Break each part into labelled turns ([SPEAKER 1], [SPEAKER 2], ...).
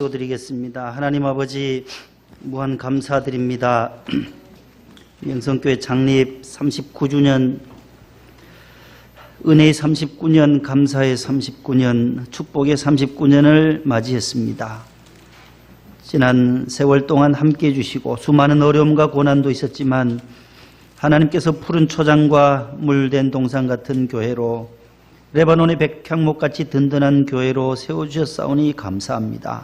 [SPEAKER 1] 드리겠습니다. 하나님 아버지 무한 감사드립니다. 명성교회 창립 39주년, 은혜의 39년, 감사의 39년, 축복의 39년을 맞이했습니다. 지난 세월 동안 함께해 주시고 수많은 어려움과 고난도 있었지만 하나님께서 푸른 초장과 물된 동산 같은 교회로, 레바논의 백향목같이 든든한 교회로 세워주셨사오니 감사합니다.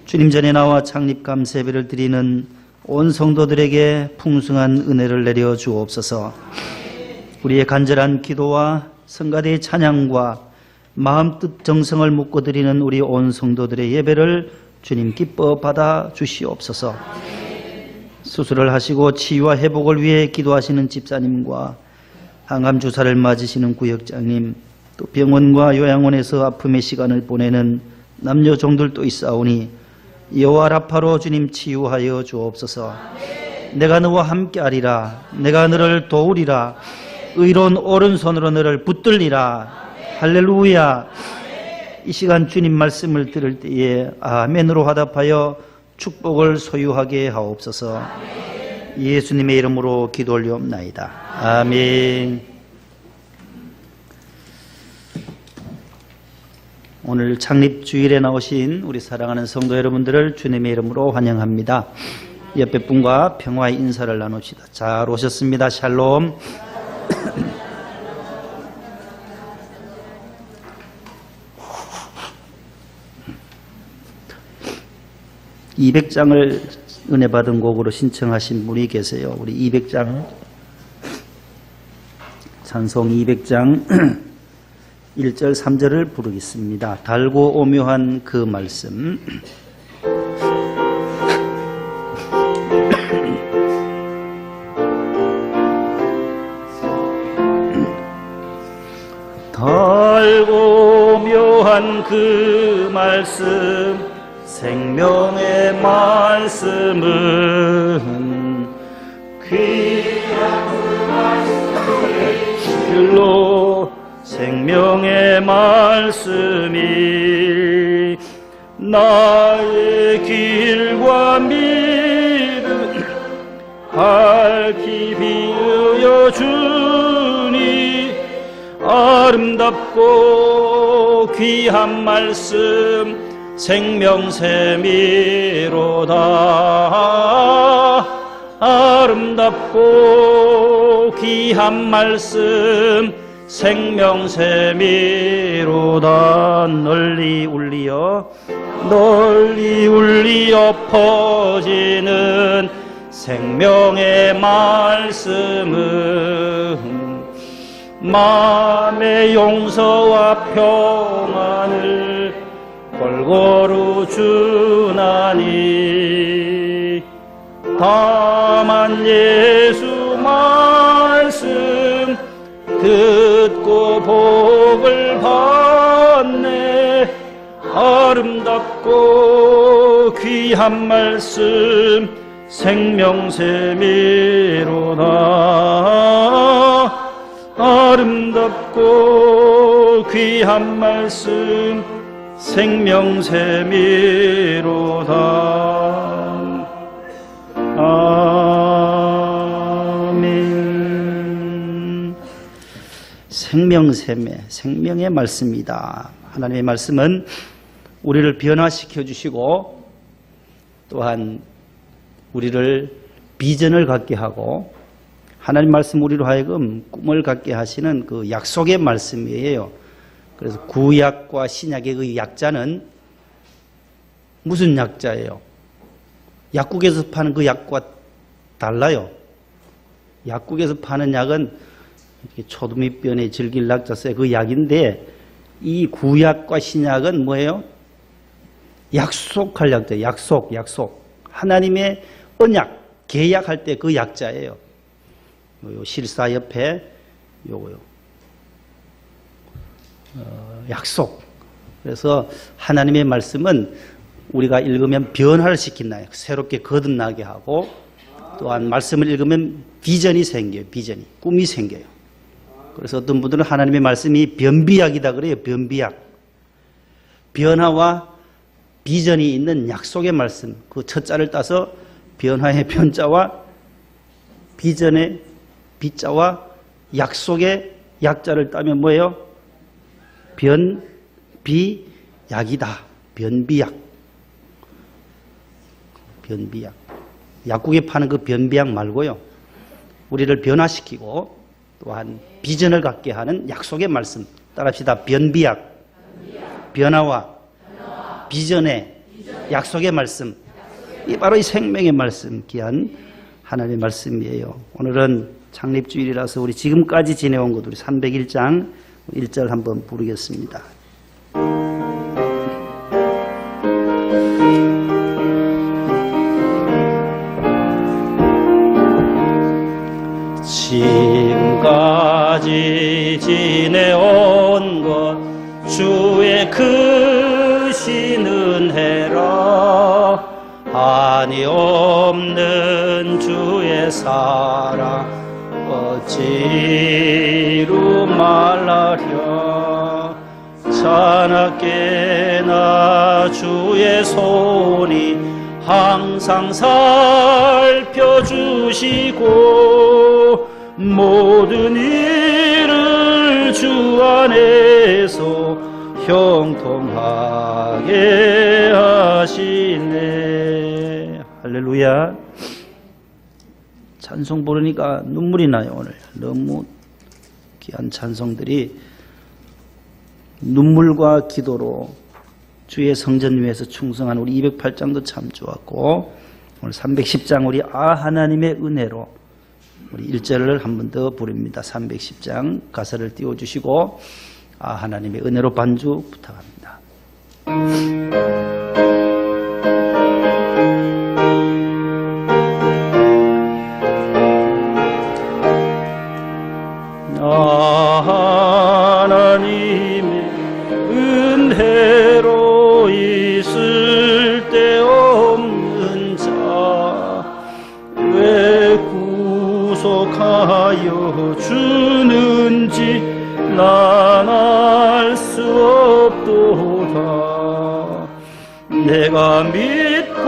[SPEAKER 1] 주님 전에 나와 창립 감사예배를 드리는 온 성도들에게 풍성한 은혜를 내려 주옵소서. 우리의 간절한 기도와 성가대의 찬양과 마음 뜻 정성을 묻고 드리는 우리 온 성도들의 예배를 주님 기뻐 받아 주시옵소서. 수술을 하시고 치유와 회복을 위해 기도하시는 집사님과 항암 주사를 맞으시는 구역장님, 또 병원과 요양원에서 아픔의 시간을 보내는 남녀 종들도 있사오니 여호와 라파로 주님 치유하여 주옵소서. 내가 너와 함께하리라. 내가 너를 도우리라. 의로운 오른손으로 너를 붙들리라. 할렐루야. 이 시간 주님 말씀을 들을 때에 아멘으로 화답하여 축복을 소유하게 하옵소서. 예수님의 이름으로 기도 올리옵나이다. 아멘. 오늘 창립주일에 나오신 우리 사랑하는 성도 여러분들을 주님의 이름으로 환영합니다. 옆에 분과 평화의 인사를 나눕시다. 잘 오셨습니다. 샬롬. (200장을) 은혜 받은 곡으로 신청하신 분이 계세요. 우리 200장, 찬송 200장 1절 3절을 부르겠습니다. 달고 오묘한 그 말씀. 달고 오묘한 그 말씀, 생명의 말씀은 귀한 그 말씀의 길로, 생명의 말씀이 나의 길과 믿음 밝히 비추어주니, 아름답고 귀한 말씀 생명샘이로다. 아름답고 귀한 말씀 생명샘이로다. 널리 울리어 퍼지는 생명의 말씀은 마음의 용서와 평안을 골고루 주나니, 다만 예수 말씀 듣고 복을 받네. 아름답고 귀한 말씀 생명샘이로다. 아름답고 귀한 말씀 생명샘이로다. 아멘. 생명샘의, 생명의 말씀이다. 하나님의 말씀은 우리를 변화시켜 주시고, 또한 우리를 비전을 갖게 하고, 하나님 말씀 우리로 하여금 꿈을 갖게 하시는 그 약속의 말씀이에요. 그래서 구약과 신약의 그 약자는 무슨 약자예요? 약국에서 파는 그 약과 달라요. 약국에서 파는 약은 이렇게 초두미변에 질길 낙자세 그 약인데, 이 구약과 신약은 뭐예요? 약속할 약자. 약속. 하나님의 언약, 계약할 때 그 약자예요. 요 실사 옆에 요거요. 약속. 그래서 하나님의 말씀은 우리가 읽으면 변화를 시킨다. 새롭게 거듭나게 하고, 또한 말씀을 읽으면 비전이 생겨요. 비전이. 꿈이 생겨요. 그래서 어떤 분들은 하나님의 말씀이 변비약이다 그래요. 변비약. 변화와 비전이 있는 약속의 말씀, 그 첫자를 따서 변화의 변자와 비전의 비자와 약속의 약자를 따면 뭐예요? 변비약이다. 변비약. 변비약. 약국에 파는 그 변비약 말고요. 우리를 변화시키고 또한 비전을 갖게 하는 약속의 말씀. 따라합시다. 변비약. 변화와 비전의 약속의 말씀. 이 바로 이 생명의 말씀, 귀한 하나님의 말씀이에요. 오늘은 창립주일이라서 우리 지금까지 지내온 것 우리 301장 1절 한번 부르겠습니다. 지금까지 지내온 것 주의 크신 은혜라 한이 없는 주의 사랑 어찌로 말하랴 자나깨나 주의 손이 항상 살펴주시고 모든 일을 주 안에서 형통하게 하시네. 할렐루야. 찬송 부르니까 눈물이 나요. 오늘 너무 귀한 찬송들이 눈물과 기도로 주의 성전 위에서 충성한 우리 208장도 참 좋았고 오늘 310장 우리 하나님의 은혜로 우리 1절을 한 번 더 부릅니다. 310장 가사를 띄워주시고 하나님의 은혜로 반주 부탁합니다. 하나님의 은혜로 있을 데 없는 자 왜 구속하여 주는지 난 알 수 없도다. 내가 믿고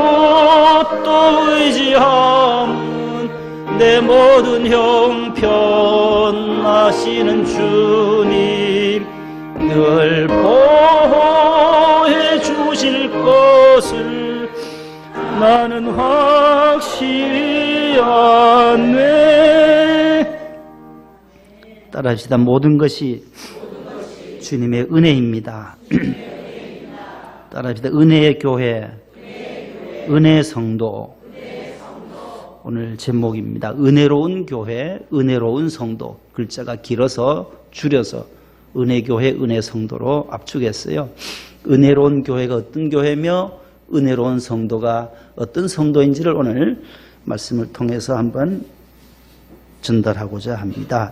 [SPEAKER 1] 또 의지함은 내 모든 형편하시는 주님 늘 보호해 주실 것을 나는 확실히 아네. 따라합시다. 모든 것이 주님의 은혜입니다. 따라합시다. 은혜의 교회, 은혜의 성도. 오늘 제목입니다. 은혜로운 교회, 은혜로운 성도. 글자가 길어서 줄여서 은혜교회, 은혜성도로 압축했어요. 은혜로운 교회가 어떤 교회며 은혜로운 성도가 어떤 성도인지를 오늘 말씀을 통해서 한번 전달하고자 합니다.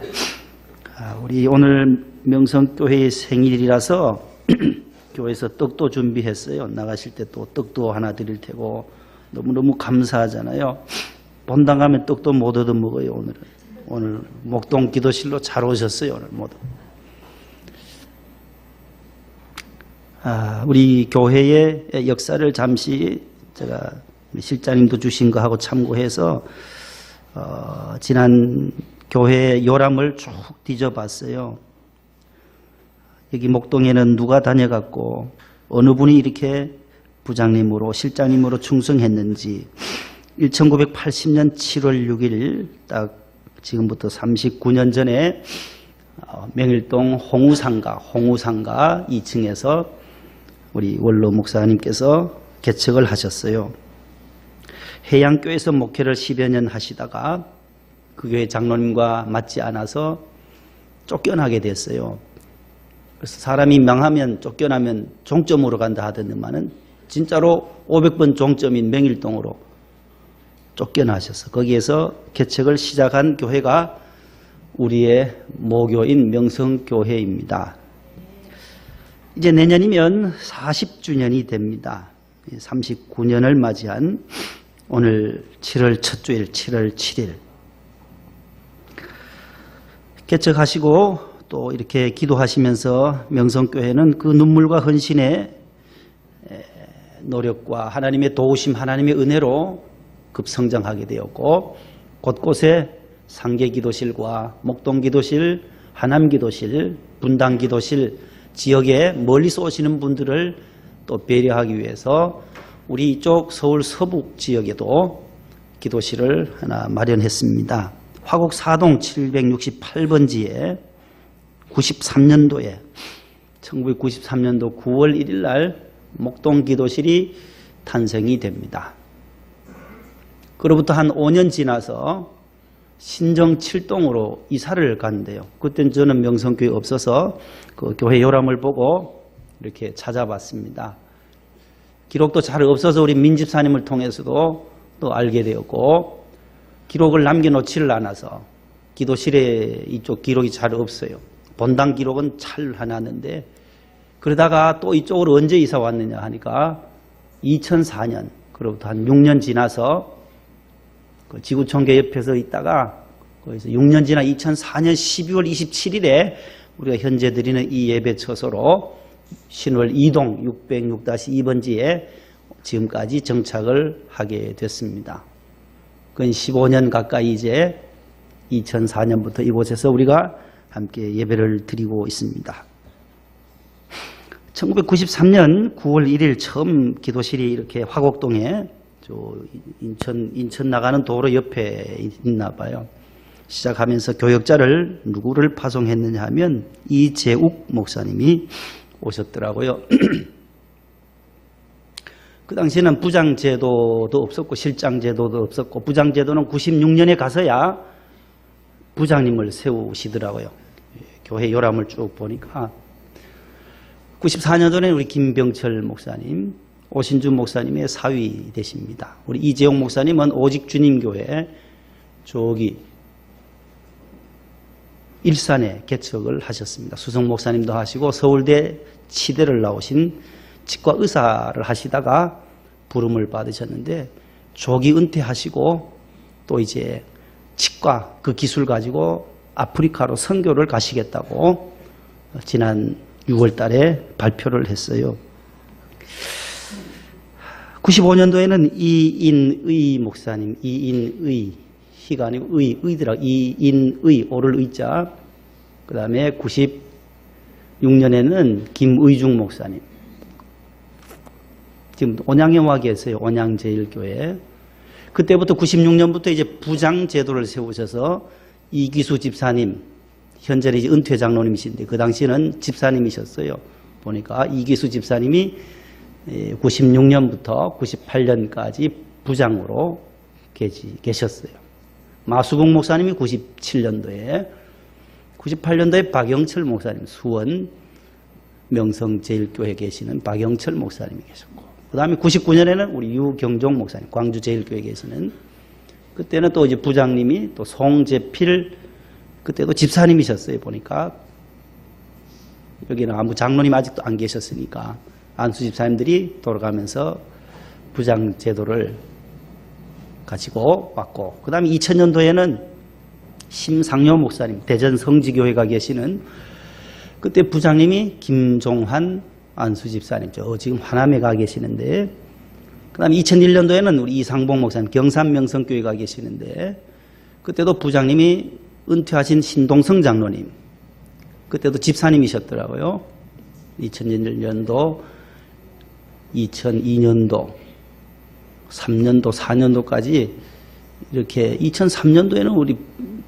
[SPEAKER 1] 우리 오늘 명성교회의 생일이라서 교회에서 떡도 준비했어요. 나가실 때 또 떡도 하나 드릴 테고 너무너무 감사하잖아요. 본당 가면 떡도 못 얻어 먹어요. 오늘 목동 기도실로 잘 오셨어요. 오늘 모두. 우리 교회의 역사를 잠시 제가 실장님도 주신 거하고 참고해서 지난 교회의 요람을 쭉 뒤져봤어요. 여기 목동에는 누가 다녀갔고 어느 분이 이렇게 부장님으로 실장님으로 충성했는지 1980년 7월 6일 딱 지금부터 39년 전에 명일동 홍우상가 2층에서 우리 원로 목사님께서 개척을 하셨어요. 해양교회에서 목회를 10여 년 하시다가 그 교회 장로님과 맞지 않아서 쫓겨나게 됐어요. 그래서 사람이 망하면 쫓겨나면 종점으로 간다 하더니만은 진짜로 500번 종점인 명일동으로 쫓겨나셔서 거기에서 개척을 시작한 교회가 우리의 모교인 명성교회입니다. 이제 내년이면 40주년이 됩니다. 39년을 맞이한 오늘 7월 첫 주일 7월 7일 개척하시고 또 이렇게 기도하시면서 명성교회는 그 눈물과 헌신에 노력과 하나님의 도우심, 하나님의 은혜로 급성장하게 되었고 곳곳에 상계기도실과 목동기도실, 하남기도실, 분당기도실 지역에 멀리서 오시는 분들을 또 배려하기 위해서 우리 이쪽 서울 서북 지역에도 기도실을 하나 마련했습니다. 화곡 사동 768번지에 93년도에 1993년도 9월 1일 날 목동기도실이 탄생이 됩니다. 그로부터 한 5년 지나서 신정 7동으로 이사를 갔는데요. 그때는 저는 명성교회 없어서 그 교회 요람을 보고 이렇게 찾아봤습니다. 기록도 잘 없어서 우리 민집사님을 통해서도 또 알게 되었고 기록을 남겨놓지를 않아서 기도실에 이쪽 기록이 잘 없어요. 본당 기록은 잘 해놨는데 그러다가 또 이쪽으로 언제 이사 왔느냐 하니까 2004년 그로부터 한 6년 지나서 그 지구촌교 옆에서 있다가 거기서 6년 지나 2004년 12월 27일에 우리가 현재 드리는 이 예배 처소로 신월 2동 606-2번지에 지금까지 정착을 하게 됐습니다. 그건 15년 가까이 이제 2004년부터 이곳에서 우리가 함께 예배를 드리고 있습니다. 1993년 9월 1일 처음 기도실이 이렇게 화곡동에 인천 나가는 도로 옆에 있나 봐요. 시작하면서 교역자를 누구를 파송했느냐 하면 이재욱 목사님이 오셨더라고요. 그 당시에는 부장제도도 없었고 실장제도도 없었고 부장제도는 96년에 가서야 부장님을 세우시더라고요. 교회 요람을 쭉 보니까 94년 전에 우리 김병철 목사님, 오신주 목사님의 사위 되십니다. 우리 이재용 목사님은 오직 주님교회 저기 일산에 개척을 하셨습니다. 수성 목사님도 하시고 서울대 치대를 나오신 치과 의사를 하시다가 부름을 받으셨는데 조기 은퇴하시고 또 이제 치과 그 기술 가지고 아프리카로 선교를 가시겠다고 지난 6월 달에 발표를 했어요. 95년도에는 이인의 목사님, 이인의, 희가 아니고 의더라, 이인의, 오를 의자. 그 다음에 96년에는 김의중 목사님. 지금 온양에 와 계세요. 온양제일교회. 그때부터 96년부터 이제 부장 제도를 세우셔서 이기수 집사님, 현재는 이제 은퇴 장로님이신데 그 당시에는 집사님이셨어요. 보니까 이기수 집사님이 96년부터 98년까지 부장으로 계셨어요. 마수봉 목사님이 97년도에, 98년도에 박영철 목사님, 수원 명성제일교회 계시는 박영철 목사님이 계셨고, 그 다음에 99년에는 우리 유경종 목사님, 광주제일교회 계시는, 그때는 또 이제 부장님이 또 송재필, 그때도 집사님이셨어요. 보니까 여기는 아무 장로님 아직도 안 계셨으니까 안수 집사님들이 돌아가면서 부장 제도를 가지고 왔고, 그 다음에 2000년도에는 심상요 목사님, 대전 성지교회가 계시는, 그때 부장님이 김종환 안수 집사님, 지금 하남에 가 계시는데, 그 다음에 2001년도에는 우리 이상봉 목사님, 경산 명성교회가 계시는데, 그때도 부장님이 은퇴하신 신동성 장로님, 그때도 집사님이셨더라고요. 2001년도, 2002년도, 3년도, 4년도까지 이렇게 2003년도에는 우리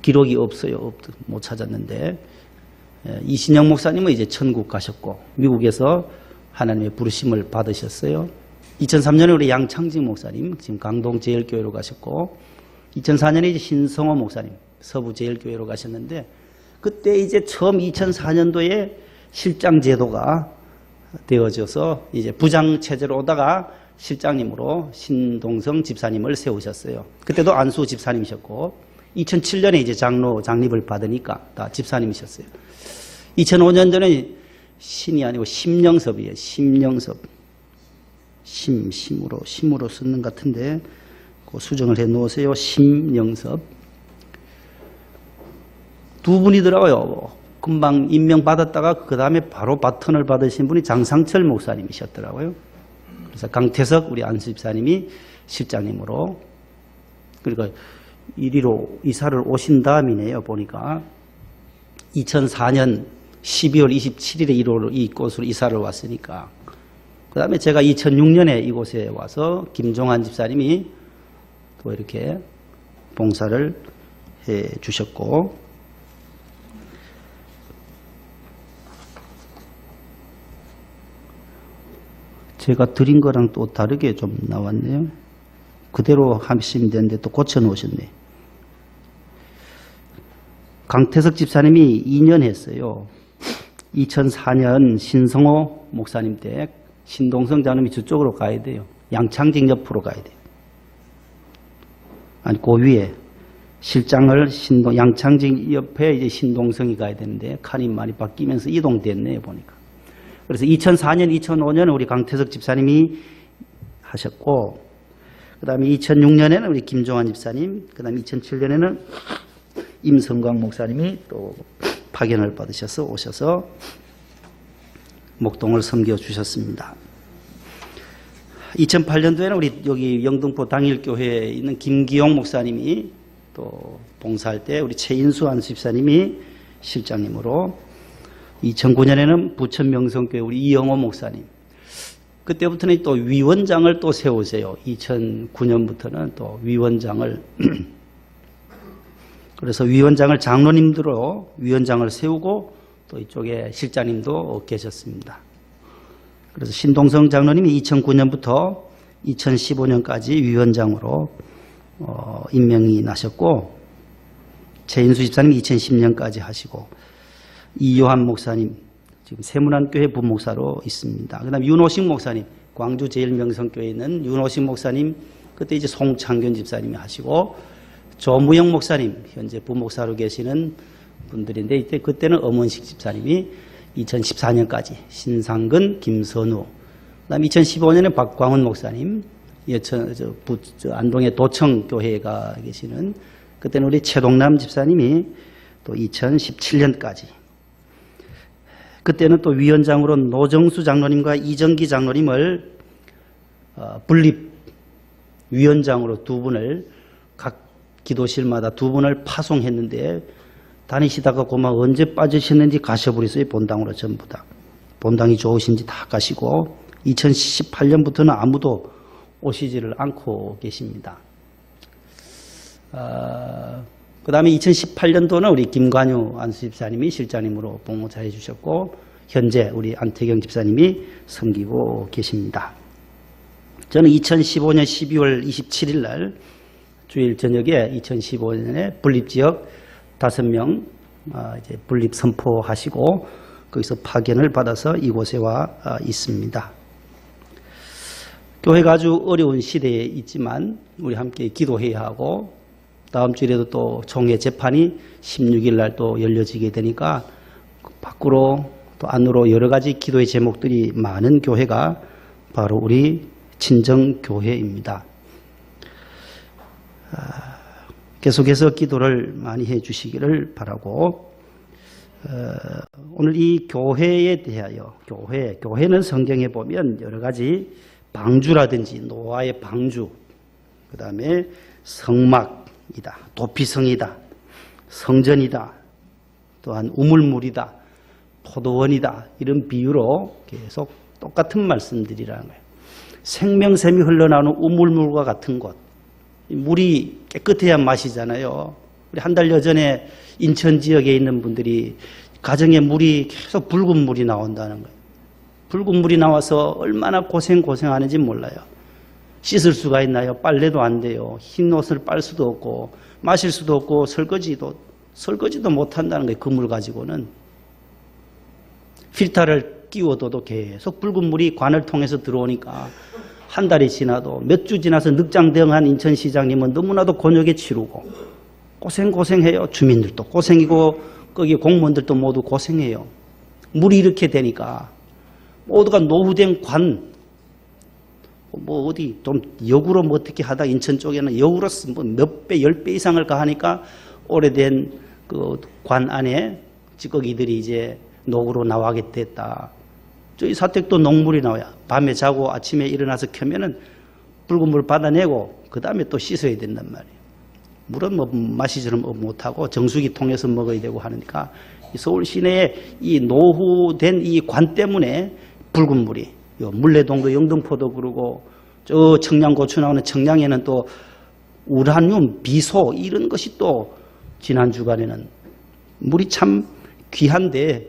[SPEAKER 1] 기록이 없어요. 못 찾았는데, 이신영 목사님은 이제 천국 가셨고, 미국에서 하나님의 부르심을 받으셨어요. 2003년에 우리 양창진 목사님, 지금 강동제일교회로 가셨고, 2004년에 이제 신성호 목사님, 서부제일교회로 가셨는데, 그때 이제 처음 2004년도에 실장 제도가 되어져서 이제 부장 체제로 오다가 실장님으로 신동성 집사님을 세우셨어요. 그때도 안수 집사님이셨고, 2007년에 이제 장립을 받으니까 다 집사님이셨어요. 2005년도에는 신이 아니고 심영섭이에요. 심영섭. 심으로 쓰는 것 같은데, 그 수정을 해 놓으세요. 심영섭. 두 분이더라고요. 금방 임명받았다가 그 다음에 바로 바톤을 받으신 분이 장상철 목사님이셨더라고요. 그래서 강태석 우리 안수 집사님이 실장님으로, 그러니까 이리로 이사를 오신 다음이네요. 보니까 2004년 12월 27일에 이곳으로 이사를 왔으니까, 그 다음에 제가 2006년에 이곳에 와서 김종환 집사님이 또 이렇게 봉사를 해 주셨고, 제가 드린 거랑 또 다르게 좀 나왔네요. 그대로 하시면 되는데 또 고쳐 놓으셨네. 강태석 집사님이 2년 했어요. 2004년 신성호 목사님 때 신동성 장로님이 저쪽으로 가야 돼요. 양창직 옆으로 가야 돼요. 아니, 그 위에 실장을 양창직 옆에 이제 신동성이 가야 되는데 칸이 많이 바뀌면서 이동됐네요, 보니까. 그래서 2004년, 2005년 우리 강태석 집사님이 하셨고, 그 다음에 2006년에는 우리 김종환 집사님, 그 다음에 2007년에는 임성광 목사님이 또 파견을 받으셔서 오셔서 목동을 섬겨주셨습니다. 2008년도에는 우리 여기 영등포 당일교회에 있는 김기용 목사님이 또 봉사할 때 우리 최인수 안수 집사님이 실장님으로, 2009년에는 부천 명성교회 우리 이영호 목사님, 그때부터는 또 위원장을 또 세우세요. 2009년부터는 또 위원장을 그래서 위원장을 장로님들로 위원장을 세우고 또 이쪽에 실장님도 계셨습니다. 그래서 신동성 장로님이 2009년부터 2015년까지 위원장으로 임명이 나셨고, 최인수 집사님이 2010년까지 하시고, 이요한 목사님 지금 세문안교회 부목사로 있습니다. 그 다음에 윤호식 목사님, 광주 제일명성교회에 있는 윤호식 목사님, 그때 이제 송창균 집사님이 하시고, 조무영 목사님 현재 부목사로 계시는 분들인데, 이때 그때는 엄원식 집사님이 2014년까지, 신상근, 김선우, 그다음에 2015년에 박광훈 목사님, 안동의 도청교회가 계시는, 그때는 우리 최동남 집사님이 또 2017년까지, 그때는 또 위원장으로 노정수 장로님과 이정기 장로님을 분립 위원장으로 두 분을 각 기도실마다 두 분을 파송했는데, 다니시다가 고마 언제 빠지셨는지 가셔버렸어요. 본당으로 전부 다. 본당이 좋으신지 다 가시고, 2018년부터는 아무도 오시지를 않고 계십니다. 그 다음에 2018년도는 우리 김관유 안수 집사님이 실장님으로 봉사해 주셨고, 현재 우리 안태경 집사님이 섬기고 계십니다. 저는 2015년 12월 27일 날 주일 저녁에 2015년에 분립지역 5명 이제 분립 선포하시고, 거기서 파견을 받아서 이곳에 와 있습니다. 교회가 아주 어려운 시대에 있지만 우리 함께 기도해야 하고, 다음 주에도 또 총회 재판이 16일 날 또 열려지게 되니까 밖으로 또 안으로 여러 가지 기도의 제목들이 많은 교회가 바로 우리 친정교회입니다. 계속해서 기도를 많이 해 주시기를 바라고, 오늘 이 교회에 대하여, 교회는 성경에 보면 여러 가지 방주라든지 노아의 방주, 그 다음에 성막이다, 도피성이다, 성전이다, 또한 우물물이다, 포도원이다, 이런 비유로 계속 똑같은 말씀들이라는 거예요. 생명샘이 흘러나오는 우물물과 같은 곳, 물이 깨끗해야 마시잖아요. 우리 한 달여 전에 인천 지역에 있는 분들이 가정에 물이 계속 붉은 물이 나온다는 거예요. 붉은 물이 나와서 얼마나 고생하는지 몰라요. 씻을 수가 있나요? 빨래도 안 돼요. 흰 옷을 빨 수도 없고 마실 수도 없고 설거지도 못 한다는 거예요. 그 물 가지고는. 필터를 끼워둬도 계속 붉은 물이 관을 통해서 들어오니까 한 달이 지나도, 몇 주 지나서 늑장대응한 인천시장님은 너무나도 곤욕에 치르고 고생해요. 주민들도 고생이고 거기 공무원들도 모두 고생해요. 물이 이렇게 되니까 모두가 노후된 관, 어디 좀 역으로 어떻게 하다 인천 쪽에는 역으로 몇 배, 10배 이상을 가하니까 오래된 그 관 안에 찌꺼기들이 이제 녹으로 나와게 됐다. 저희 사택도 녹물이 나와요. 밤에 자고 아침에 일어나서 켜면은 붉은 물 받아내고 그 다음에 또 씻어야 된단 말이에요. 물은 뭐 마시지는 못하고 정수기 통해서 먹어야 되고 하니까 서울 시내에 이 노후된 이 관 때문에 붉은 물이, 물레동도 영등포도 그러고 저 청양고추 나오는 청양에는 또 우라늄, 비소 이런 것이 또 지난 주간에는 물이 참 귀한데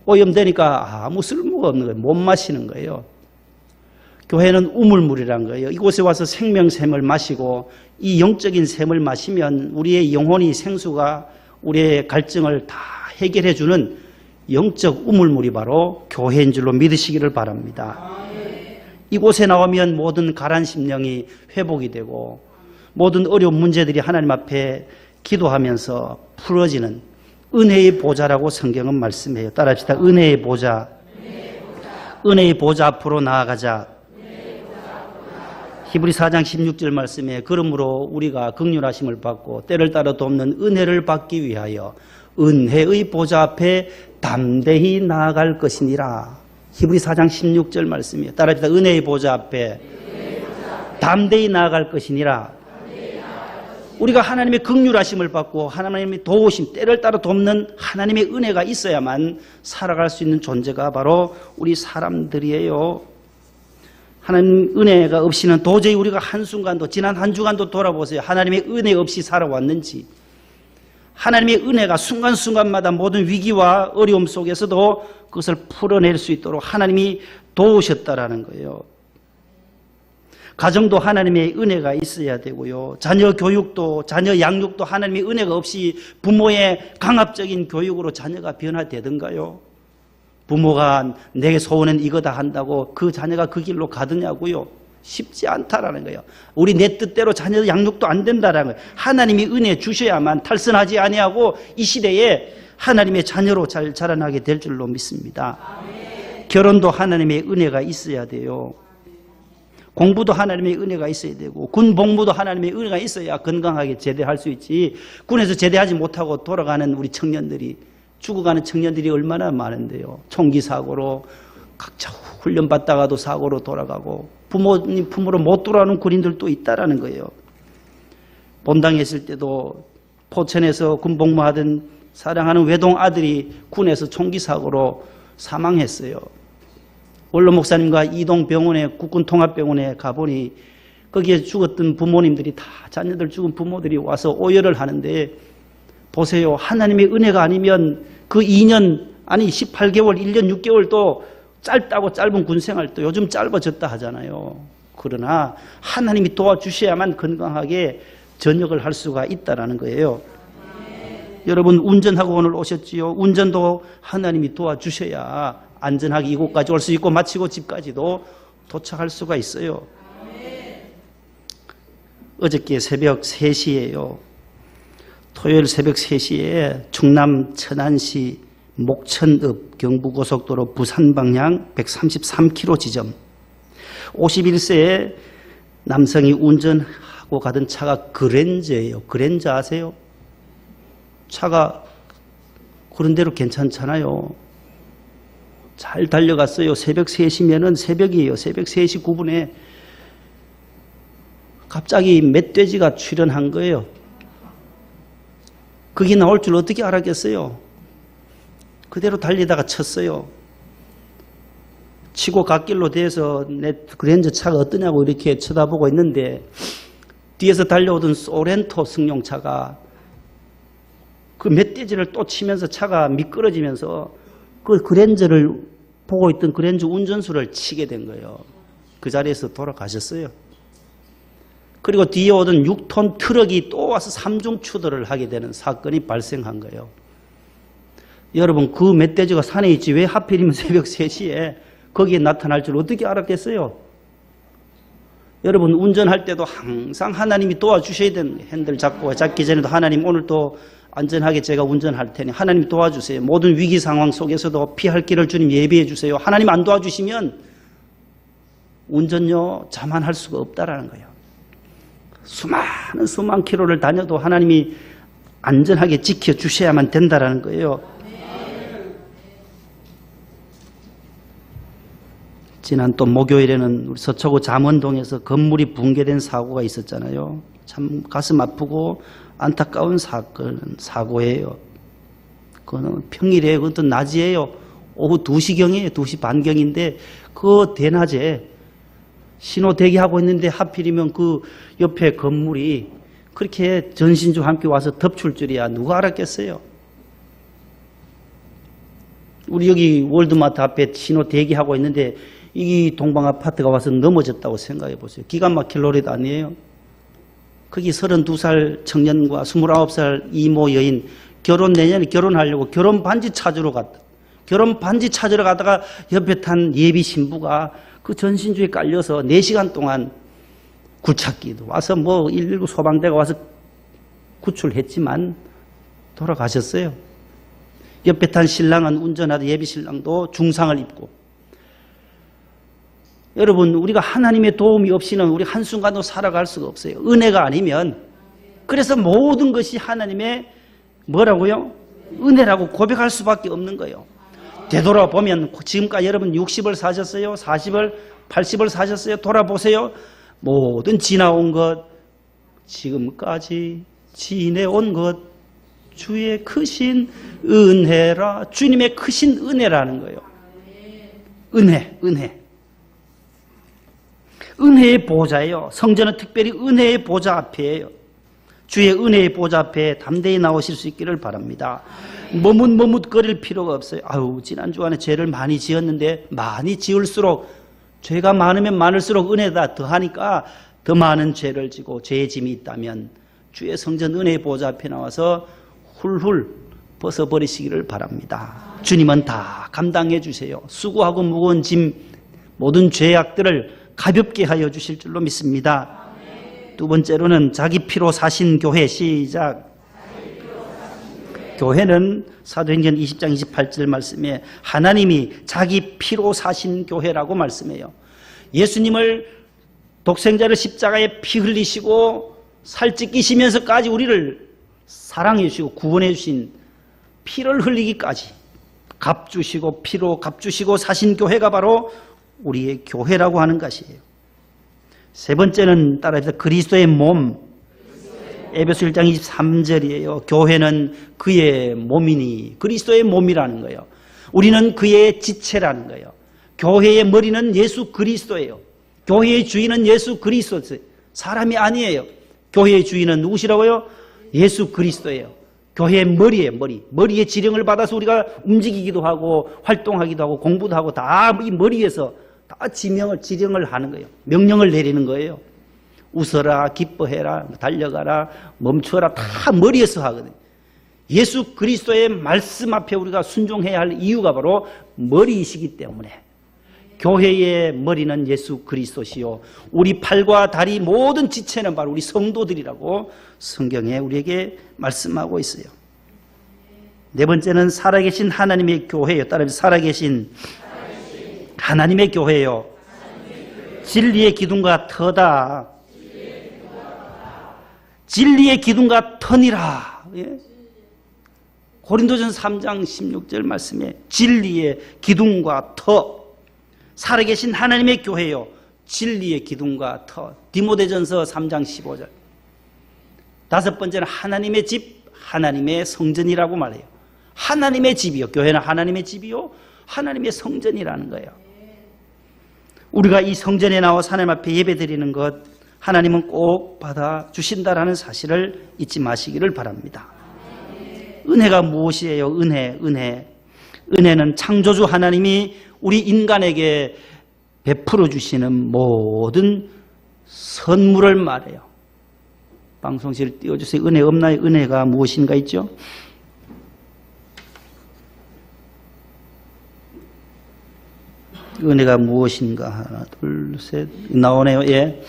[SPEAKER 1] 오염되니까 아무 쓸모가 없는 거예요. 못 마시는 거예요. 교회는 우물물이란 거예요. 이곳에 와서 생명샘을 마시고 이 영적인 샘을 마시면 우리의 영혼이 생수가 우리의 갈증을 다 해결해 주는 영적 우물물이 바로 교회인 줄로 믿으시기를 바랍니다. 이곳에 나오면 모든 가란 심령이 회복이 되고 모든 어려운 문제들이 하나님 앞에 기도하면서 풀어지는 은혜의 보좌라고 성경은 말씀해요. 따라합시다. 은혜의 보좌. 은혜의 보좌 앞으로 나아가자. 히브리서 4장 16절 말씀에 그러므로 우리가 긍휼하심을 받고 때를 따라 돕는 은혜를 받기 위하여 은혜의 보좌 앞에 담대히 나아갈 것이니라. 히브리서 4장 16절 말씀이에요. 따라합시다. 은혜의 보좌 앞에 담대히 나아갈 것이니라. 우리가 하나님의 긍휼하심을 받고 하나님의 도우심, 때를 따라 돕는 하나님의 은혜가 있어야만 살아갈 수 있는 존재가 바로 우리 사람들이에요. 하나님 은혜가 없이는 도저히 우리가 한순간도, 지난 한 주간도 돌아보세요. 하나님의 은혜 없이 살아왔는지. 하나님의 은혜가 순간순간마다 모든 위기와 어려움 속에서도 그것을 풀어낼 수 있도록 하나님이 도우셨다라는 거예요. 가정도 하나님의 은혜가 있어야 되고요. 자녀 교육도, 자녀 양육도 하나님의 은혜가 없이 부모의 강압적인 교육으로 자녀가 변화되던가요? 부모가 내게 소원은 이거다 한다고 그 자녀가 그 길로 가느냐고요? 쉽지 않다라는 거예요. 우리 내 뜻대로 자녀 양육도 안 된다라는 거예요. 하나님이 은혜 주셔야만 탈선하지 아니하고 이 시대에 하나님의 자녀로 잘 자라나게 될 줄로 믿습니다. 결혼도 하나님의 은혜가 있어야 돼요. 공부도 하나님의 은혜가 있어야 되고 군 복무도 하나님의 은혜가 있어야 건강하게 제대할 수 있지. 군에서 제대하지 못하고 돌아가는 우리 청년들이, 죽어가는 청년들이 얼마나 많은데요. 총기 사고로 각자 훈련받다가도 사고로 돌아가고 부모님 품으로 못 돌아오는 군인들도 있다라는 거예요. 본당에 있을 때도 포천에서 군 복무하던 사랑하는 외동 아들이 군에서 총기 사고로 사망했어요. 원로 목사님과 이동병원에 국군통합병원에 가보니 거기에 죽었던 부모님들이 다 자녀들 죽은 부모들이 와서 오열을 하는데 보세요. 하나님의 은혜가 아니면 그 2년 아니 18개월 1년 6개월도 짧다고 짧은 군생활도 요즘 짧아졌다 하잖아요. 그러나 하나님이 도와주셔야만 건강하게 전역을 할 수가 있다라는 거예요. 여러분 운전하고 오늘 오셨지요. 운전도 하나님이 도와주셔야 안전하게 이곳까지 올 수 있고 마치고 집까지도 도착할 수가 있어요. 어저께 새벽 3시에요. 토요일 새벽 3시에 충남 천안시 목천읍 경부고속도로 부산 방향 133km 지점 51세의 남성이 운전하고 가던 차가 그랜저예요. 그랜저 아세요? 차가 그런 대로 괜찮잖아요. 잘 달려갔어요. 새벽 3시면은 새벽이에요. 새벽 3시 9분에 갑자기 멧돼지가 출현한 거예요. 그게 나올 줄 어떻게 알았겠어요? 그대로 달리다가 쳤어요. 치고 갓길로 대서 내 그랜저 차가 어떠냐고 이렇게 쳐다보고 있는데 뒤에서 달려오던 소렌토 승용차가 그 멧돼지를 또 치면서 차가 미끄러지면서 그 그랜저를 보고 있던 그랜저 운전수를 치게 된 거예요. 그 자리에서 돌아가셨어요. 그리고 뒤에 오던 6톤 트럭이 또 와서 삼중 추돌을 하게 되는 사건이 발생한 거예요. 여러분 그 멧돼지가 산에 있지 왜 하필이면 새벽 3시에 거기에 나타날 줄 어떻게 알았겠어요? 여러분 운전할 때도 항상 하나님이 도와주셔야 되는 핸들 잡기 전에도 하나님 오늘 또 안전하게 제가 운전할 테니 하나님 도와주세요. 모든 위기 상황 속에서도 피할 길을 주님 예비해 주세요. 하나님 안 도와주시면 운전요 자만할 수가 없다라는 거예요. 수많은 킬로를 다녀도 하나님이 안전하게 지켜주셔야만 된다라는 거예요. 지난 또 목요일에는 우리 서초구 잠원동에서 건물이 붕괴된 사고가 있었잖아요. 참 가슴 아프고 안타까운 사고예요. 그거는 평일에 그것도 낮이에요. 오후 2시경이에요. 2시 반경인데 그 대낮에 신호 대기하고 있는데 하필이면 그 옆에 건물이 그렇게 전신주와 함께 와서 덮칠 줄이야 누가 알았겠어요. 우리 여기 월드마트 앞에 신호 대기하고 있는데 이 동방 아파트가 와서 넘어졌다고 생각해 보세요. 기가 막힐 노래도 아니에요. 거기 32살 청년과 29살 이모 여인 내년에 결혼하려고 결혼 반지 찾으러 갔다. 결혼 반지 찾으러 가다가 옆에 탄 예비 신부가 그 전신주에 깔려서 4시간 동안 굴착기도 와서 119 소방대가 와서 구출했지만 돌아가셨어요. 옆에 탄 신랑은 운전하던 예비 신랑도 중상을 입고. 여러분, 우리가 하나님의 도움이 없이는 우리 한순간도 살아갈 수가 없어요. 은혜가 아니면. 그래서 모든 것이 하나님의 뭐라고요? 은혜라고 고백할 수밖에 없는 거예요. 되돌아보면 지금까지 여러분 60을 사셨어요? 40을, 80을 사셨어요? 돌아보세요. 모든 지나온 것, 지금까지 지내온 것, 주의 크신 은혜라. 주님의 크신 은혜라는 거예요. 은혜. 은혜의 보좌예요. 성전은 특별히 은혜의 보좌 앞이에요. 주의 은혜의 보좌 앞에 담대히 나오실 수 있기를 바랍니다. 머뭇거릴 필요가 없어요. 아유, 지난 주간에 죄를 많이 지었는데 많이 지을수록 죄가 많으면 많을수록 은혜가 더하니까 더 많은 죄를 지고 죄의 짐이 있다면 주의 성전 은혜의 보좌 앞에 나와서 훌훌 벗어버리시기를 바랍니다. 주님은 다 감당해 주세요. 수고하고 무거운 짐 모든 죄악들을 가볍게 하여 주실 줄로 믿습니다. 두 번째로는 자기 피로 사신 교회. 시작. 교회는 사도행전 20장 28절 말씀에 하나님이 자기 피로 사신 교회라고 말씀해요. 예수님을 독생자를 십자가에 피 흘리시고 살찌끼시면서까지 우리를 사랑해 주시고 구원해 주신 피를 흘리기까지 값주시고 피로 값주시고 사신 교회가 바로 우리의 교회라고 하는 것이에요. 세 번째는 따라해서 그리스도의 몸. 에베소 1장 23절이에요. 교회는 그의 몸이니 그리스도의 몸이라는 거예요. 우리는 그의 지체라는 거예요. 교회의 머리는 예수 그리스도예요. 교회의 주인은 예수 그리스도예요. 사람이 아니에요. 교회의 주인은 누구시라고요? 예수 그리스도예요. 교회의 머리예요. 머리의 지령을 받아서 우리가 움직이기도 하고 활동하기도 하고 공부도 하고 다 이 머리에서 다 지령을 하는 거예요. 명령을 내리는 거예요. 웃어라, 기뻐해라, 달려가라, 멈춰라 다 머리에서 하거든요. 예수 그리스도의 말씀 앞에 우리가 순종해야 할 이유가 바로 머리이시기 때문에 교회의 머리는 예수 그리스도시요 우리 팔과 다리 모든 지체는 바로 우리 성도들이라고 성경에 우리에게 말씀하고 있어요. 네 번째는 살아계신 하나님의 교회예요. 따라서 살아계신 하나님의 교회예요. 진리의 기둥과 터다. 진리의 기둥과 터니라. 예? 고린도전서 3장 16절 말씀에 진리의 기둥과 터. 살아계신 하나님의 교회요. 진리의 기둥과 터. 디모데전서 3장 15절. 다섯 번째는 하나님의 집, 하나님의 성전이라고 말해요. 하나님의 집이요. 교회는 하나님의 집이요. 하나님의 성전이라는 거예요. 우리가 이 성전에 나와 하나님 앞에 예배드리는 것 하나님은 꼭 받아주신다라는 사실을 잊지 마시기를 바랍니다. 은혜가 무엇이에요? 은혜는 창조주 하나님이 우리 인간에게 베풀어 주시는 모든 선물을 말해요. 방송실 띄워주세요. 은혜 없나요? 은혜가 무엇인가 있죠? 은혜가 무엇인가? 하나, 둘, 셋. 나오네요. 예.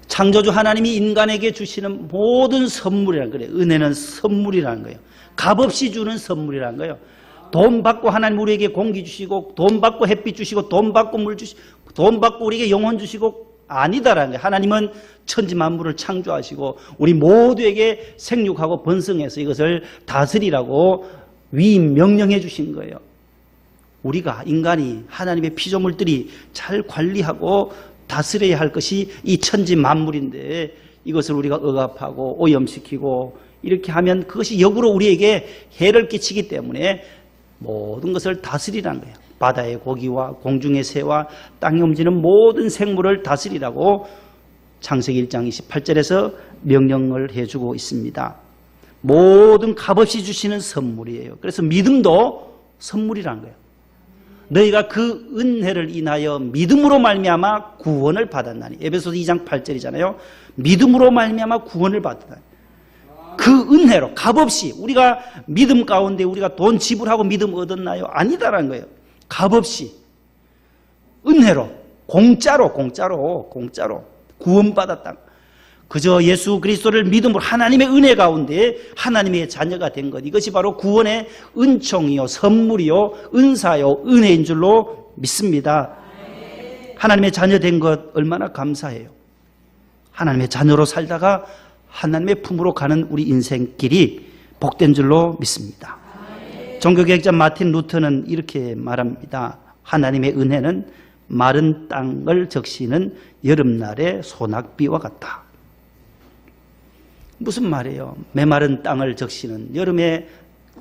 [SPEAKER 1] 창조주 하나님이 인간에게 주시는 모든 선물이라는 거예요. 은혜는 선물이라는 거예요. 값없이 주는 선물이라는 거예요. 돈 받고 하나님 우리에게 공기 주시고 돈 받고 햇빛 주시고 돈 받고 물 주시고 돈 받고 우리에게 영혼 주시고 아니다라는 거예요. 하나님은 천지 만물을 창조하시고 우리 모두에게 생육하고 번성해서 이것을 다스리라고 위임 명령해 주신 거예요. 우리가 인간이 하나님의 피조물들이 잘 관리하고 다스려야 할 것이 이 천지 만물인데 이것을 우리가 억압하고 오염시키고 이렇게 하면 그것이 역으로 우리에게 해를 끼치기 때문에 모든 것을 다스리라는 거예요. 바다의 고기와 공중의 새와 땅에 움직이는 모든 생물을 다스리라고 창세기 1장 28절에서 명령을 해주고 있습니다. 모든 값없이 주시는 선물이에요. 그래서 믿음도 선물이라는 거예요. 너희가 그 은혜를 인하여 믿음으로 말미암아 구원을 받았나니. 에베소서 2장 8절이잖아요. 믿음으로 말미암아 구원을 받았나니. 그 은혜로 값없이 우리가 믿음 가운데 우리가 돈 지불하고 믿음 얻었나요? 아니다라는 거예요. 값없이 은혜로 공짜로 구원받았다. 그저 예수 그리스도를 믿음으로 하나님의 은혜 가운데 하나님의 자녀가 된 것, 이것이 바로 구원의 은총이요 선물이요 은사요 은혜인 줄로 믿습니다. 하나님의 자녀 된 것 얼마나 감사해요. 하나님의 자녀로 살다가 하나님의 품으로 가는 우리 인생길이 복된 줄로 믿습니다. 종교개혁자 마틴 루터는 이렇게 말합니다. 하나님의 은혜는 마른 땅을 적시는 여름날의 소낙비와 같다. 무슨 말이에요? 메마른 땅을 적시는, 여름에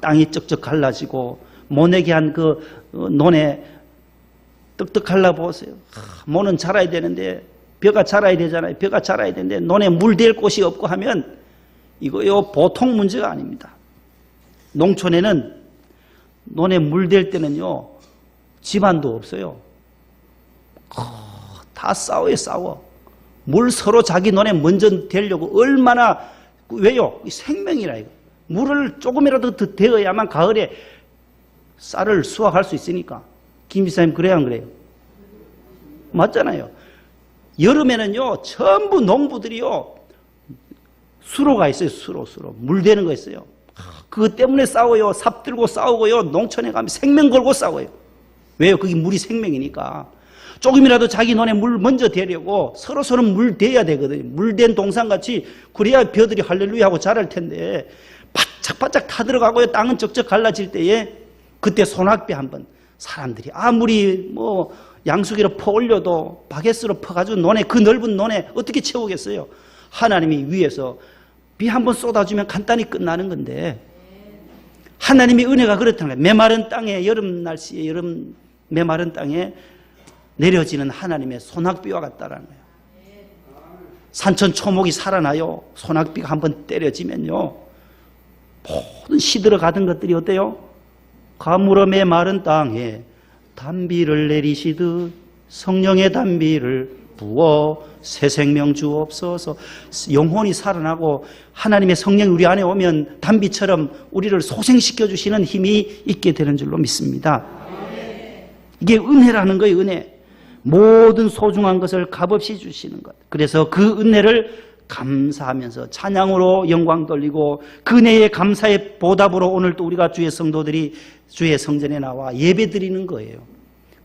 [SPEAKER 1] 땅이 쩍쩍 갈라지고 모내게 한 그 논에 떡떡 갈라보세요. 모는 자라야 되는데, 벼가 자라야 되잖아요. 벼가 자라야 되는데 논에 물 댈 곳이 없고 하면 이거요 보통 문제가 아닙니다. 농촌에는 논에 물 댈 때는요 집안도 없어요. 다 싸워. 물 서로 자기 논에 먼저 대려고 얼마나, 왜요? 생명이라 이거. 물을 조금이라도 더 대어야만 가을에 쌀을 수확할 수 있으니까. 김 지사님 그래야 안 그래요? 맞잖아요. 여름에는요 전부 농부들이요 수로가 있어요. 수로 물 대는 거 있어요. 그것 때문에 싸워요. 삽 들고 싸우고요. 농촌에 가면 생명 걸고 싸워요. 왜요? 그게 물이 생명이니까. 조금이라도 자기 논에 물 먼저 대려고 서로서로 물 대야 되거든요. 물 댄 동상같이. 그래야 벼들이 할렐루야 하고 자랄 텐데 바짝바짝 타들어가고요. 땅은 쩍쩍 갈라질 때에 그때 소낙비 한번 사람들이 아무리 뭐 양수기로 퍼 올려도 바게스로 퍼가지고 논에, 그 넓은 논에 어떻게 채우겠어요? 하나님이 위에서 비 한번 쏟아주면 간단히 끝나는 건데, 하나님의 은혜가 그렇다는 거예요. 메마른 땅에, 여름 날씨에, 여름 메마른 땅에 내려지는 하나님의 소낙비와 같다라는 거예요. 산천 초목이 살아나요. 소낙비가 한번 때려지면요 모든 시들어가던 것들이 어때요? 가물어 메마른 땅에 단비를 내리시듯 성령의 단비를 부어 새 생명 주옵소서. 영혼이 살아나고 하나님의 성령이 우리 안에 오면 단비처럼 우리를 소생시켜 주시는 힘이 있게 되는 줄로 믿습니다. 이게 은혜라는 거예요. 은혜. 모든 소중한 것을 값없이 주시는 것. 그래서 그 은혜를 감사하면서 찬양으로 영광 돌리고 그 은혜의 감사의 보답으로 오늘 또 우리가 주의 성도들이 주의 성전에 나와 예배 드리는 거예요.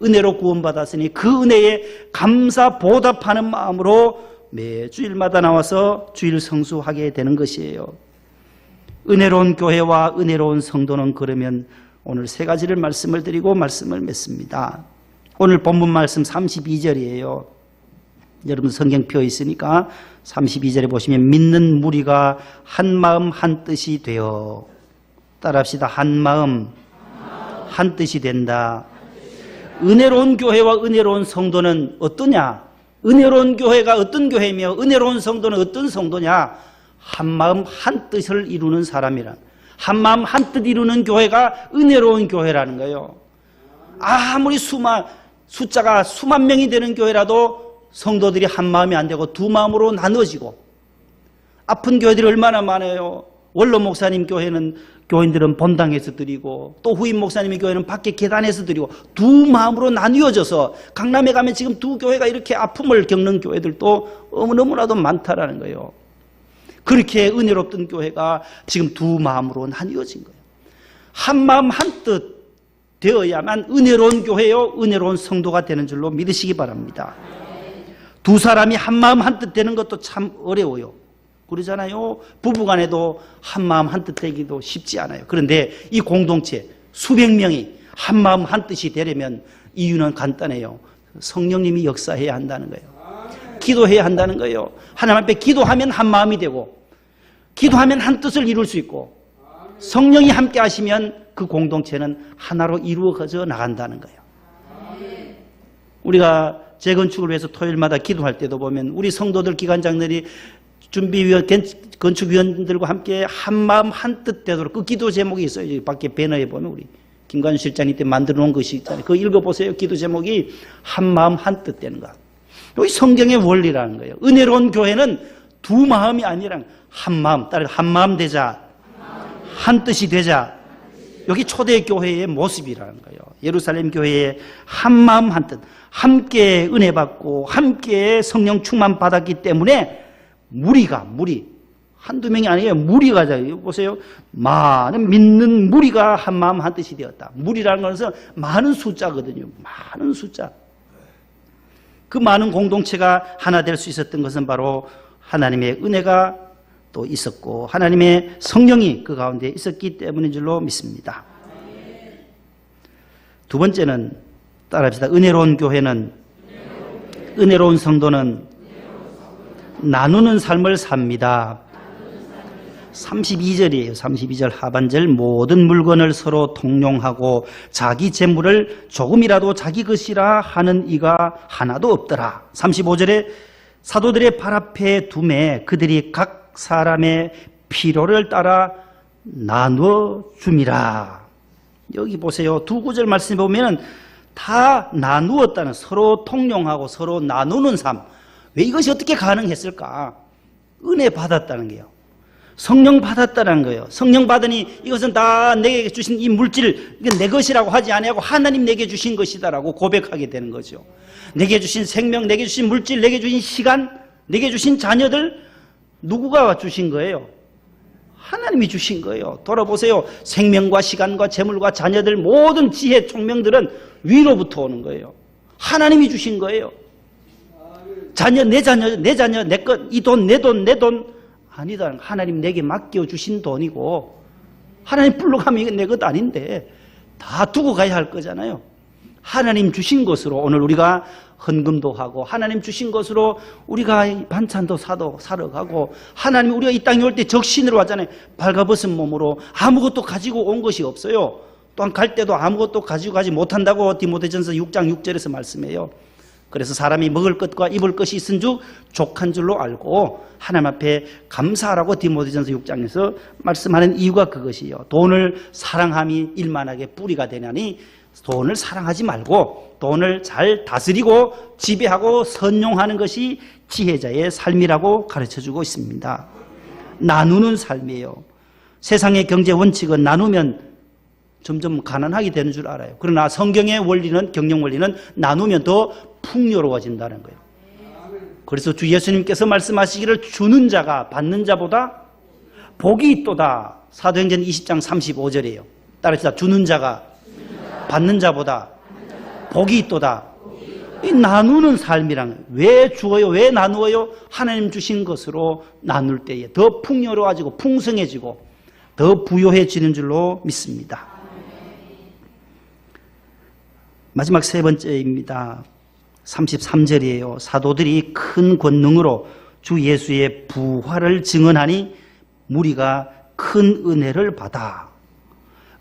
[SPEAKER 1] 은혜로 구원받았으니 그 은혜에 감사 보답하는 마음으로 매 주일마다 나와서 주일 성수하게 되는 것이에요. 은혜로운 교회와 은혜로운 성도는 그러면 오늘 세 가지를 말씀을 드리고 말씀을 맺습니다. 오늘 본문 말씀 32절이에요. 여러분 성경 펴 있으니까 32절에 보시면 믿는 무리가 한 마음 한 뜻이 되어, 따라합시다. 한 마음 한 뜻이 된다. 은혜로운 교회와 은혜로운 성도는 어떠냐? 은혜로운 교회가 어떤 교회이며 은혜로운 성도는 어떤 성도냐? 한 마음 한 뜻을 이루는 사람이란, 한 마음 한 뜻 이루는 교회가 은혜로운 교회라는 거예요. 아무리 숫자가 수만 명이 되는 교회라도 성도들이 한 마음이 안 되고 두 마음으로 나눠지고, 아픈 교회들이 얼마나 많아요. 원로 목사님 교인들은 본당에서 드리고, 또 후임 목사님의 교회는 밖에 계단에서 드리고, 두 마음으로 나뉘어져서 강남에 가면 지금 두 교회가 이렇게 아픔을 겪는 교회들도 너무나도 많다라는 거예요. 그렇게 은혜롭던 교회가 지금 두 마음으로 나뉘어진 거예요. 한 마음 한 뜻 되어야만 은혜로운 교회요 은혜로운 성도가 되는 줄로 믿으시기 바랍니다. 두 사람이 한 마음 한 뜻 되는 것도 참 어려워요. 그러잖아요. 부부간에도 한 마음 한 뜻 되기도 쉽지 않아요. 그런데 이 공동체 수백 명이 한마음 한뜻이 되려면 이유는 간단해요. 성령님이 역사해야 한다는 거예요. 기도해야 한다는 거예요. 하나님 앞에 기도하면 한마음이 되고 기도하면 한뜻을 이룰 수 있고 성령이 함께 하시면 그 공동체는 하나로 이루어져 나간다는 거예요. 우리가 재건축을 위해서 토요일마다 기도할 때도 보면 우리 성도들 기관장들이 준비위원, 건축위원들과 함께 한마음 한뜻 되도록 그 기도 제목이 있어요. 여기 밖에 배너에 보면 우리 김관주 실장님 때 만들어 놓은 것이 있잖아요. 그거 읽어보세요. 기도 제목이 한마음 한뜻 되는 것. 여기 성경의 원리라는 거예요. 은혜로운 교회는 두 마음이 아니라 한마음, 따라 한마음 되자, 한뜻이 되자. 여기 초대교회의 모습이라는 거예요. 예루살렘 교회의 한마음 한뜻, 함께 은혜 받고 함께 성령 충만 받았기 때문에 무리 한두 명이 아니에요. 무리가 보세요. 많은 믿는 무리가 한마음 한뜻이 되었다. 무리라는 것은 많은 숫자거든요. 많은 숫자. 그 많은 공동체가 하나 될 수 있었던 것은 바로 하나님의 은혜가 또 있었고 하나님의 성령이 그 가운데 있었기 때문인 줄로 믿습니다. 두 번째는 따라합시다. 은혜로운 교회는, 은혜로운 성도는 나누는 삶을 삽니다. 32절이에요. 32절 하반절. 모든 물건을 서로 통용하고 자기 재물을 조금이라도 자기 것이라 하는 이가 하나도 없더라. 35절에 사도들의 발 앞에 두매 그들이 각 사람의 필요를 따라 나누어 줌이라. 여기 보세요. 두 구절 말씀해 보면 다 나누었다는, 서로 통용하고 서로 나누는 삶. 왜 이것이 어떻게 가능했을까? 은혜 받았다는 게요. 성령 받았다는 거예요. 성령 받으니 이것은 다 내게 주신 이 물질, 이건 내 것이라고 하지 아니하고 하나님 내게 주신 것이다라고 고백하게 되는 거죠. 내게 주신 생명, 내게 주신 물질, 내게 주신 시간, 내게 주신 자녀들, 누구가 주신 거예요? 하나님이 주신 거예요. 돌아보세요. 생명과 시간과 재물과 자녀들, 모든 지혜, 총명들은 위로부터 오는 거예요. 하나님이 주신 거예요. 자녀, 내 자녀, 내 것, 이 돈, 내 돈. 아니다. 하나님 내게 맡겨주신 돈이고 하나님 불러가면 이건 내 것 아닌데 다 두고 가야 할 거잖아요. 하나님 주신 것으로 오늘 우리가 헌금도 하고 하나님 주신 것으로 우리가 반찬도 사러 가고 하나님 우리가 이 땅에 올 때 적신으로 왔잖아요. 발가벗은 몸으로 아무것도 가지고 온 것이 없어요. 또한 갈 때도 아무것도 가지고 가지 못한다고 디모데전서 6장 6절에서 말씀해요. 그래서 사람이 먹을 것과 입을 것이 있은 줄 족한 줄로 알고 하나님 앞에 감사하라고 디모데전서 6장에서 말씀하는 이유가 그것이에요. 돈을 사랑함이 일만하게 뿌리가 되냐니 돈을 사랑하지 말고 돈을 잘 다스리고 지배하고 선용하는 것이 지혜자의 삶이라고 가르쳐주고 있습니다. 나누는 삶이에요. 세상의 경제 원칙은 나누면 점점 가난하게 되는 줄 알아요. 그러나 성경의 원리는, 경영 원리는 나누면 더 풍요로워진다는 거예요. 그래서 주 예수님께서 말씀하시기를 주는 자가 받는 자보다 복이 있도다. 사도행전 20장 35절이에요. 따라합시다. 주는 자가 받는 자보다 복이 있도다. 이 나누는 삶이란 왜 주어요? 왜 나누어요? 하나님 주신 것으로 나눌 때에 더 풍요로워지고 풍성해지고 더 부요해지는 줄로 믿습니다. 마지막 세 번째입니다. 33절이에요. 사도들이 큰 권능으로 주 예수의 부활을 증언하니 무리가 큰 은혜를 받아.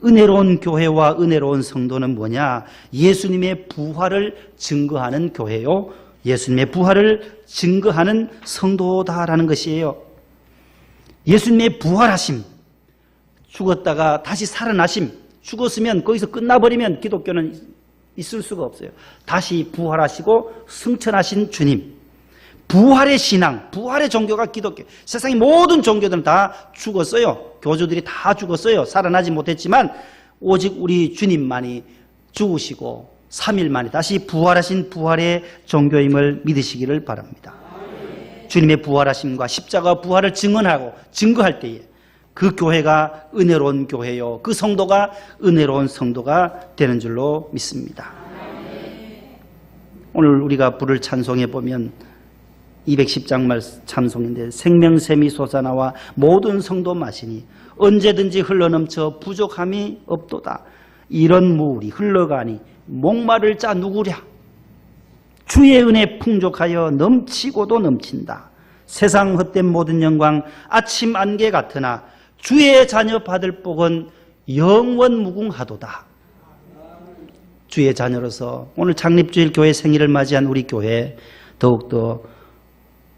[SPEAKER 1] 은혜로운 교회와 은혜로운 성도는 뭐냐? 예수님의 부활을 증거하는 교회요, 예수님의 부활을 증거하는 성도다라는 것이에요. 예수님의 부활하심, 죽었다가 다시 살아나심, 죽었으면 거기서 끝나버리면 기독교는 있을 수가 없어요. 다시 부활하시고 승천하신 주님, 부활의 신앙, 부활의 종교가 기독교. 세상의 모든 종교들은 다 죽었어요. 교주들이 다 죽었어요. 살아나지 못했지만 오직 우리 주님만이 죽으시고 3일 만에 다시 부활하신 부활의 종교임을 믿으시기를 바랍니다. 주님의 부활하심과 십자가 부활을 증언하고 증거할 때에 그 교회가 은혜로운 교회요, 그 성도가 은혜로운 성도가 되는 줄로 믿습니다. 오늘 우리가 부를 찬송해 보면 210장 말 찬송인데 생명샘이 솟아나와 모든 성도 마시니 언제든지 흘러넘쳐 부족함이 없도다. 이런 물이 흘러가니 목마를 자 누구랴. 주의 은혜 풍족하여 넘치고도 넘친다. 세상 헛된 모든 영광 아침 안개 같으나 주의 자녀 받을 복은 영원 무궁하도다. 주의 자녀로서 오늘 창립주일 교회 생일을 맞이한 우리 교회 더욱더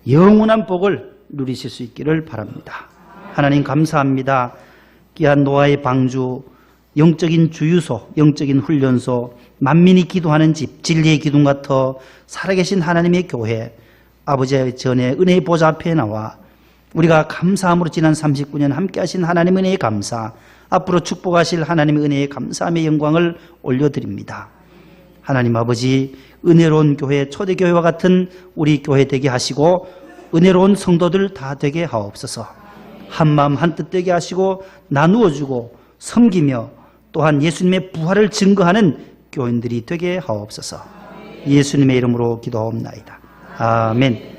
[SPEAKER 1] 영원한 복을 누리실 수 있기를 바랍니다. 하나님 감사합니다. 귀한 노아의 방주, 영적인 주유소, 영적인 훈련소, 만민이 기도하는 집, 진리의 기둥 같아 살아계신 하나님의 교회, 아버지의 전에 은혜의 보좌 앞에 나와 우리가 감사함으로 지난 39년 함께 하신 하나님의 은혜에 감사, 앞으로 축복하실 하나님의 은혜에 감사함의 영광을 올려드립니다. 하나님 아버지, 은혜로운 교회, 초대교회와 같은 우리 교회 되게 하시고 은혜로운 성도들 다 되게 하옵소서. 한마음 한뜻 되게 하시고 나누어주고 섬기며 또한 예수님의 부활을 증거하는 교인들이 되게 하옵소서. 예수님의 이름으로 기도하옵나이다. 아멘.